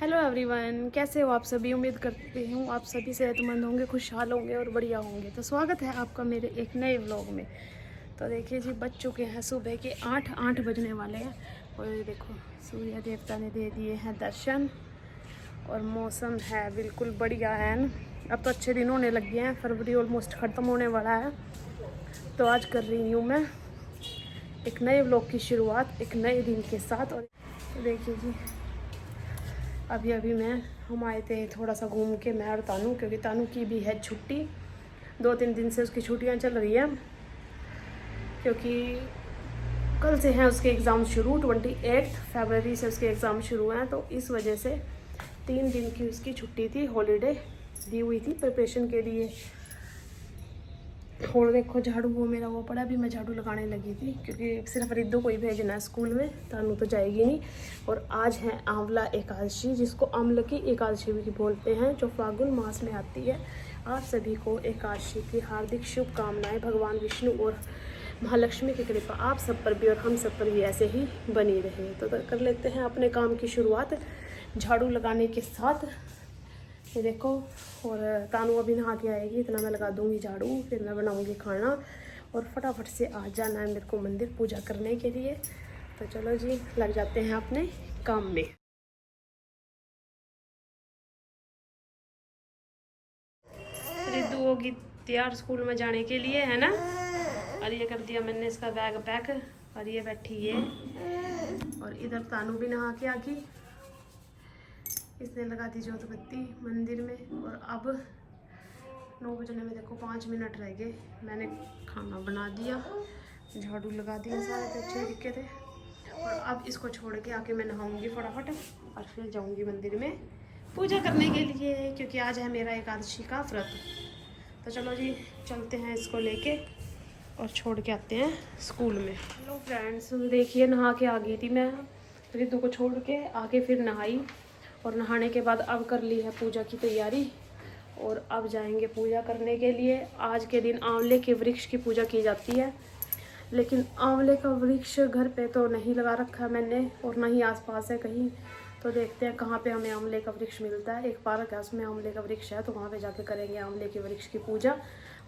Hello everyone, कैसे हो आप सभी। उम्मीद करती हूँ आप सभी सेहतमंद होंगे, खुशहाल होंगे और बढ़िया होंगे। तो स्वागत है आपका मेरे एक नए व्लॉग में। तो देखिए जी, बज चुके हैं सुबह के 8 बजने वाले हैं और ये देखो सूर्य देवता ने दे दिए हैं दर्शन और मौसम है बिल्कुल बढ़िया है न। अब तो अच्छे दिन होने लग गए हैं, फरवरी ऑलमोस्ट ख़त्म होने वाला है। तो आज कर रही हूँ मैं एक नए व्लॉग की शुरुआत एक नए दिन के साथ। और तो देखिए जी, अभी हम आए थे थोड़ा सा घूम के, मैं और तानू, क्योंकि तानू की भी है छुट्टी। 2-3 दिन से उसकी छुट्टियां चल रही हैं, क्योंकि कल से हैं उसके एग्ज़ाम शुरू। 28 फरवरी से उसके एग्ज़ाम शुरू हैं, तो इस वजह से 3 दिन की उसकी छुट्टी थी, हॉलीडे दी हुई थी प्रिपरेशन के लिए। और देखो झाड़ू वो मेरा वो पड़ा, भी मैं झाड़ू लगाने लगी थी, क्योंकि सिर्फ रिद्धू को ही भेजना है स्कूल में, तानू तो जाएगी नहीं। और आज है आंवला एकादशी, जिसको अम्ल की एकादशी भी बोलते हैं, जो फागुन मास में आती है। आप सभी को एकादशी की हार्दिक शुभकामनाएं। भगवान विष्णु और महालक्ष्मी की कृपा आप सब पर भी और हम सब पर भी ऐसे ही बनी रहे। तो कर लेते हैं अपने काम की शुरुआत झाड़ू लगाने के साथ। ये देखो, और तानू अभी नहा के आएगी, इतना मैं लगा दूंगी झाड़ू, फिर मैं बनाऊंगी खाना और फटाफट से आ जाना है मेरे को मंदिर पूजा करने के लिए। तो चलो जी, लग जाते हैं अपने काम में। रिद्धू होगी तैयार स्कूल में जाने के लिए, है ना। और ये कर दिया मैंने इसका बैग पैक, और ये बैठी है। और इधर तानू भी नहा के आ गई, इसने लगा दी जोत बत्ती मंदिर में। और अब 9 बजने में देखो 5 मिनट रह गए। मैंने खाना बना दिया, झाड़ू लगा दिया, सारे तो अच्छे तरीके थे। और अब इसको छोड़ के आके मैं नहाऊंगी फटाफट और फिर जाऊंगी मंदिर में पूजा करने के लिए, क्योंकि आज है मेरा एकादशी का व्रत। तो चलो जी, चलते हैं इसको लेके और छोड़ के आते हैं स्कूल में। हेलो फ्रेंड्स, देखिए नहा के आ गई थी मैं, रिद्धू को छोड़ के आके फिर नहाई। और नहाने के बाद अब कर ली है पूजा की तैयारी, और अब जाएंगे पूजा करने के लिए। आज के दिन आंवले के वृक्ष की पूजा की जाती है, लेकिन आंवले का वृक्ष घर पे तो नहीं लगा रखा है मैंने, और ना ही आसपास है कहीं। तो देखते हैं कहाँ पे हमें आंवले का वृक्ष मिलता है। एक पार्क है, उसमें आंवले का वृक्ष है, तो वहाँ पे जाके करेंगे आंवले के वृक्ष की पूजा,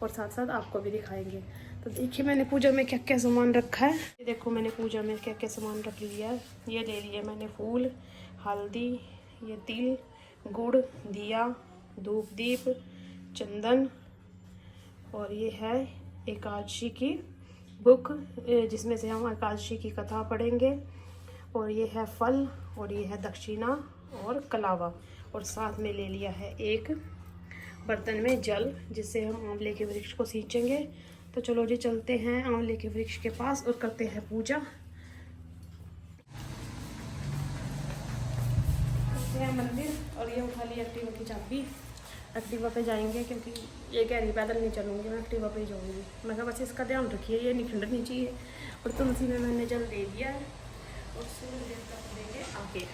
और साथ साथ आपको भी दिखाएंगे। तो देखिए मैंने पूजा में क्या क्या सामान रखा है। ये देखो मैंने पूजा में क्या क्या सामान रख लिया है। ये ले लिए मैंने फूल, हल्दी, ये तिल, गुड़, दिया, धूप दीप, चंदन, और ये है एकादशी की बुक, जिसमें से हम एकादशी की कथा पढ़ेंगे। और ये है फल, और ये है दक्षिणा और कलावा। और साथ में ले लिया है एक बर्तन में जल, जिससे हम आंवले के वृक्ष को सींचेंगे। तो चलो जी, चलते हैं आंवले के वृक्ष के पास और करते हैं पूजा। मंदिर, और ये उठा ली एक्टिवा की चाबी। एक्टिवा पे जाएंगे, क्योंकि ये कह रही पैदल नहीं चलूँगी, मैं एक्टिवा पे ही जाऊँगी। मैं कहा बस इसका ध्यान रखिए, ये नहीं खंडनी चाहिए। और तुलसी में मैंने जल दे दिया है, और सूर्य देवता को लेके आगे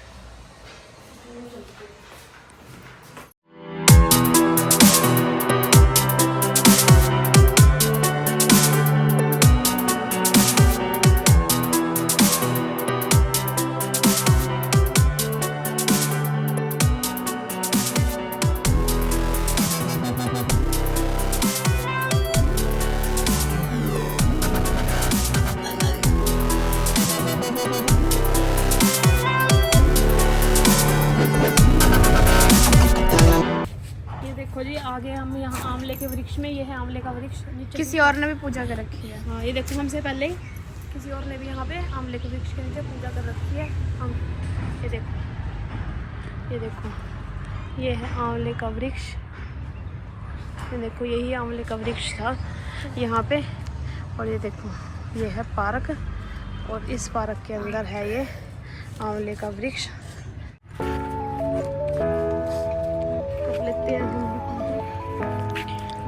चलते हैं। देखो जी, आगे हम यहाँ आंवले के वृक्ष में, ये है आंवले का वृक्ष। किसी और ने भी पूजा कर रखी है। हाँ, ये देखो हमसे पहले ही किसी और ने भी यहाँ पे आंवले के वृक्ष के नीचे पूजा कर रखी है। हम ये देखो, ये देखो, ये है आंवले का वृक्ष। ये देखो, यही आंवले का वृक्ष था यहाँ पे। और ये देखो, ये है पार्क, और इस पार्क के अंदर है ये आंवले का वृक्ष। लेते हैं,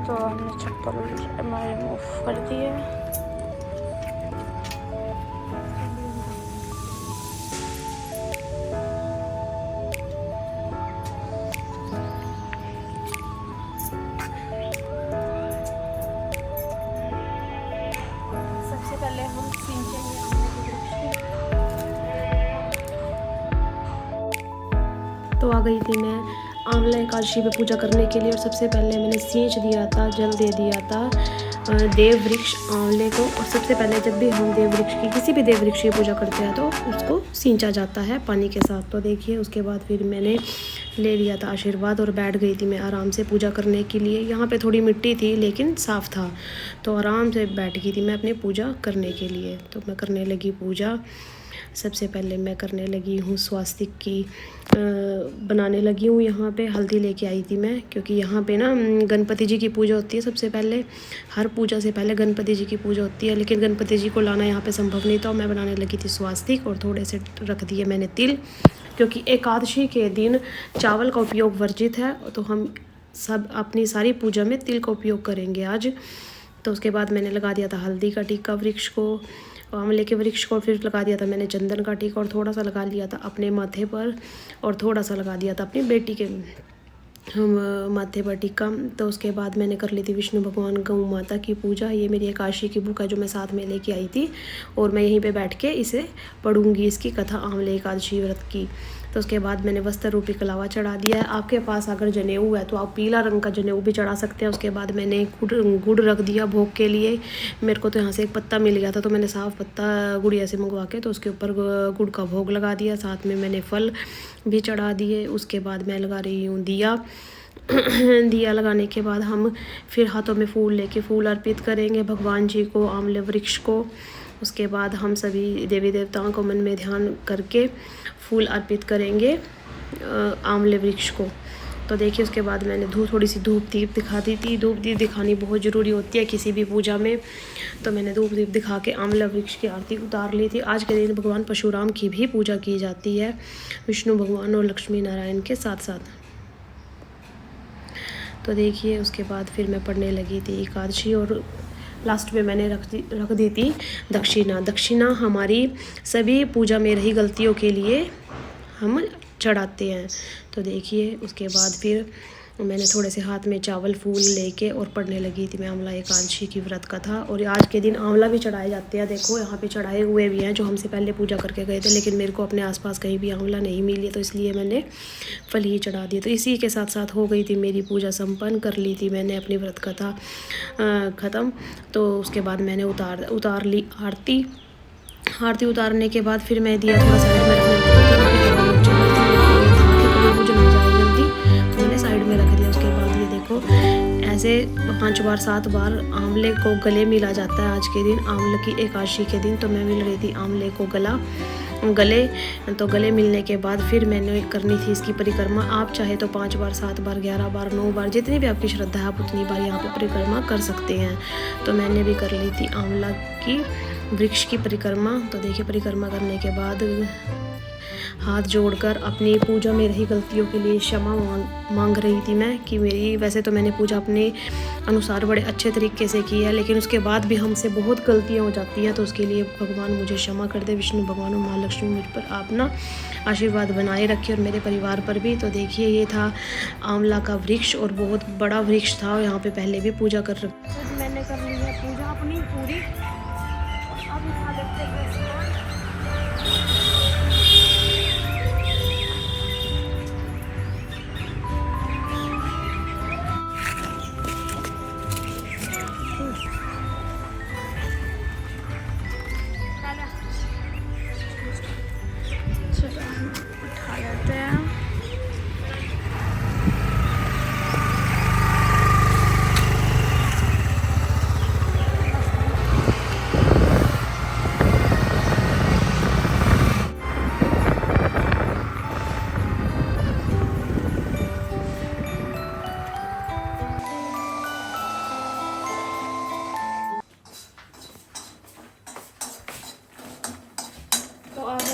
तो हमने चप्पल रिमूव कर दी है। सबसे पहले हम सींचेंगे आंवले के वृक्ष को। तो गई थी मैं आंवला एकादशी पे पूजा करने के लिए। और सबसे पहले मैंने सींच दिया था, जल दे दिया था देव वृक्ष आंवले को। और सबसे पहले जब भी हम देव वृक्ष की किसी भी देव वृक्ष की पूजा करते हैं तो उसको सींचा जाता है पानी के साथ। तो देखिए उसके बाद फिर मैंने ले लिया था आशीर्वाद और बैठ गई थी मैं आराम से पूजा करने के लिए। यहाँ पे थोड़ी मिट्टी थी लेकिन साफ़ था, तो आराम से बैठ गई थी मैं अपनी पूजा करने के लिए। तो मैं करने लगी पूजा। सबसे पहले मैं करने लगी हूँ स्वास्तिक की बनाने लगी हूँ। यहाँ पे हल्दी लेके आई थी मैं, क्योंकि यहाँ पे ना गणपति जी की पूजा होती है। सबसे पहले हर पूजा से पहले गणपति जी की पूजा होती है, लेकिन गणपति जी को लाना यहाँ पे संभव नहीं था। मैं बनाने लगी थी स्वास्तिक और थोड़े से रख दिए मैंने तिल, क्योंकि एकादशी के दिन चावल का उपयोग वर्जित है। तो हम सब अपनी सारी पूजा में तिल का उपयोग करेंगे आज। तो उसके बाद मैंने लगा दिया था हल्दी का टीका वृक्ष को, आंवले के वृक्ष को। फिर लगा दिया था मैंने चंदन का टीका और थोड़ा सा लगा लिया था अपने माथे पर, और थोड़ा सा लगा दिया था अपनी बेटी के माथे पर टीका। तो उसके बाद मैंने कर ली थी विष्णु भगवान गौ माता की पूजा। ये मेरी एकादशी की बुक है जो मैं साथ में लेके आई थी, और मैं यहीं पे बैठ के इसे पढ़ूंगी, इसकी कथा आंवले एकादशी व्रत की। तो उसके बाद मैंने वस्त्र रूपी कलावा चढ़ा दिया है। आपके पास अगर जनेऊ है तो आप पीला रंग का जनेऊ भी चढ़ा सकते हैं। उसके बाद मैंने गुड़ रख दिया भोग के लिए। मेरे को तो यहाँ से एक पत्ता मिल गया था, तो मैंने साफ पत्ता गुड़िया से मंगवा के तो उसके ऊपर गुड़ का भोग लगा दिया। साथ में मैंने फल भी चढ़ा दिए। उसके बाद मैं लगा रही हूँ दिया। दिया लगाने के बाद हम फिर हाथों में फूल लेके फूल अर्पित करेंगे भगवान जी को, आंवले वृक्ष को। उसके बाद हम सभी देवी देवताओं को मन में ध्यान करके फूल अर्पित करेंगे आंवले वृक्ष को। तो देखिए उसके बाद मैंने थोड़ी सी धूप दीप दिखा दी थी। धूप दीप दिखानी बहुत ज़रूरी होती है किसी भी पूजा में। तो मैंने धूप दीप दिखा के आंवला वृक्ष की आरती उतार ली थी। आज के दिन भगवान परशुराम की भी पूजा की जाती है, विष्णु भगवान और लक्ष्मी नारायण के साथ साथ। तो देखिए उसके बाद फिर मैं पढ़ने लगी थी एकादशी, और लास्ट में मैंने रख दी थी दक्षिणा। दक्षिणा हमारी सभी पूजा में रही गलतियों के लिए हम चढ़ाते हैं। तो देखिए उसके बाद फिर मैंने थोड़े से हाथ में चावल फूल लेके और पढ़ने लगी थी मैं आंवला एकादशी की व्रत कथा। और आज के दिन आंवला भी चढ़ाए जाते हैं। देखो यहाँ पे चढ़ाए हुए भी हैं जो हमसे पहले पूजा करके गए थे, लेकिन मेरे को अपने आसपास कहीं भी आंवला नहीं मिली, तो इसलिए मैंने फल ही चढ़ा दिए। तो इसी के साथ साथ हो गई थी मेरी पूजा संपन्न, कर ली थी मैंने अपनी व्रत कथा ख़त्म। तो उसके बाद मैंने उतार ली आरती। आरती उतारने के बाद फिर मैं दिया थोड़ा साइड में रखने लगी थी, मुझे ना जाए जल्दी, तो मैंने साइड में रख दिया। उसके बाद ये देखो ऐसे 5 बार 7 बार आंवले को गले मिला जाता है आज के दिन, आंवले की एकादशी के दिन। तो मैं मिल रही थी आंवले को गले। तो गले मिलने के बाद फिर मैंने करनी थी इसकी परिक्रमा। आप चाहे तो 5 बार 7 बार 11 बार 9 बार जितनी भी आपकी श्रद्धा है आप उतनी बार यहाँ पे परिक्रमा कर सकते हैं। तो मैंने भी कर ली थी आंवला की वृक्ष की परिक्रमा। तो देखिए परिक्रमा करने के बाद हाथ जोड़कर अपनी पूजा में रही गलतियों के लिए क्षमा मांग रही थी मैं, कि मेरी वैसे तो मैंने पूजा अपने अनुसार बड़े अच्छे तरीके से की है, लेकिन उसके बाद भी हमसे बहुत गलतियां हो जाती हैं। तो उसके लिए भगवान मुझे क्षमा कर दे। विष्णु भगवान और माँ लक्ष्मी मुझ पर आप ना आशीर्वाद बनाए रखे, और मेरे परिवार पर भी। तो देखिए ये था आंवला का वृक्ष, और बहुत बड़ा वृक्ष था, और यहाँ पे पहले भी पूजा कर रखी। मैंने कर ली है पूजा अपनी पूरी। अब उठा लेते हैं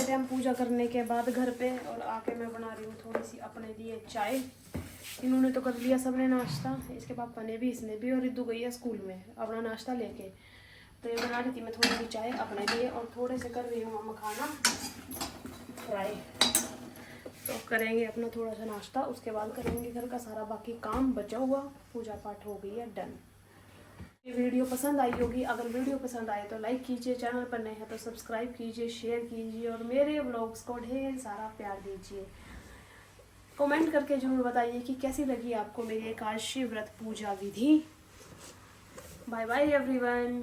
हम पूजा करने के बाद घर पे, और आके मैं बना रही हूँ थोड़ी सी अपने लिए चाय। इन्होंने तो कर लिया सबने नाश्ता, इसके पापा ने भी, इसने भी, और रिद्धू गई है स्कूल में अपना नाश्ता लेके। तो ये बना रही थी मैं थोड़ी सी चाय अपने लिए, और थोड़े से कर रही हूँ मखाना फ्राई। तो करेंगे अपना थोड़ा सा नाश्ता, उसके बाद करेंगे घर का सारा बाकी काम बचा हुआ। पूजा पाठ हो गई है डन। ये वीडियो पसंद आई होगी। अगर वीडियो पसंद आए तो लाइक कीजिए, चैनल पर नए हैं तो सब्सक्राइब कीजिए, शेयर कीजिए, और मेरे व्लॉग्स को ढेर सारा प्यार दीजिए। कमेंट करके जरूर बताइए कि कैसी लगी आपको मेरी एकादशी व्रत पूजा विधि। Bye bye everyone.